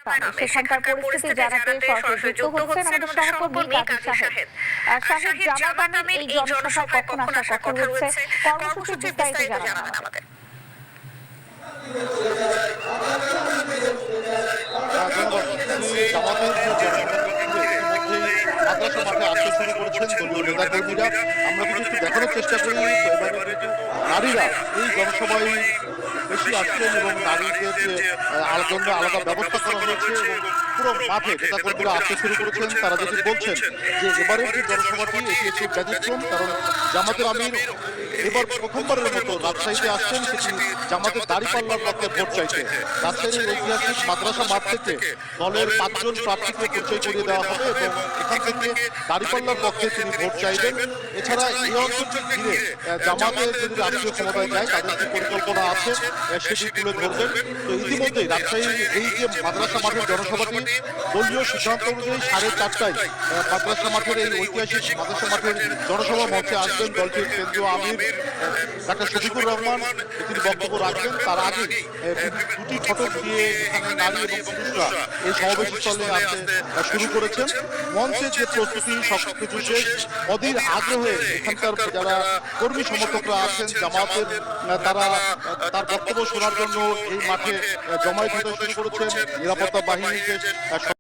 সেখানকার পরিস্থিতি জানাতে সরাসরি যুক্ত হচ্ছেন আমাদের সহকর্মী কাজী শাহেদ। শাহেদ, জামাত আমির এই জনসভায় কখন আসার কথা রয়েছে, কর্মসূচি বিস্তারিত জানাবেন আমাদের। মাদ্রাসা মাঠে আসতে শুরু করেছেন দলীয় নেতাকর্মীরা। আমরা কিন্তু একটু দেখানোর চেষ্টা করি নারীরা এই জনসভায় বেশি আসছেন এবং নারীদের জন্য আলাদা ব্যবস্থা করা হয়েছে এবং পুরো মাঠে নেতাকর্মীরা আসতে শুরু করেছেন। তারা যেটি বলছেন যে এবারের যে জনসভাটি এটি একটি ব্যতিক্রম, কারণ জামাতের আমির এবার প্রথমবারের মতো রাজশাহীতে আসছেন, সেটি জামাতের দাঁড়িপাল্লার পক্ষে ভোট চাইতে। রাজশাহীর ঐতিহাসিক মাদ্রাসা মাঠ থেকে দলের 5 জন প্রার্থীকে পরিচয় করিয়ে দেওয়া হবে এবং এখান থেকে দাঁড়িপাল্লার পক্ষে তিনি ভোট চাইবেন। এছাড়া এই অঞ্চলটি ঘিরে জামাতের যদি রাষ্ট্রীয় ক্ষমতায় যায় তাদের যে পরিকল্পনা আছে সেটি তুলে ধরবেন। তো ইতিমধ্যেই রাজশাহীর এই যে মাদ্রাসা মাঠের জনসভাটি দলীয় সিদ্ধান্ত অনুযায়ী 4:30টায় মাদ্রাসা মাঠের এই ঐতিহাসিক মাদ্রাসা মাঠের জনসভা মঞ্চে আসবেন দলটির কেন্দ্রীয় আমির ডাক্তার শফিকুর রহমান। তিনি বক্তব্য রাখবেন। তার আগে দুটি ফটক দিয়ে এখানে নারী এবং পুরুষরা এই সমাবেশ স্থলে আসতে শুরু করেছেন। মঞ্চের যে প্রস্তুতি সবকিছু শেষ। অধীর আগ্রহে এখানকার যারা কর্মী সমর্থকরা আছেন জামাতের, তারা তার বক্তব্য শোনার জন্য এই মাঠে জমায়েত হতে শুরু করেছেন। নিরাপত্তা বাহিনীকে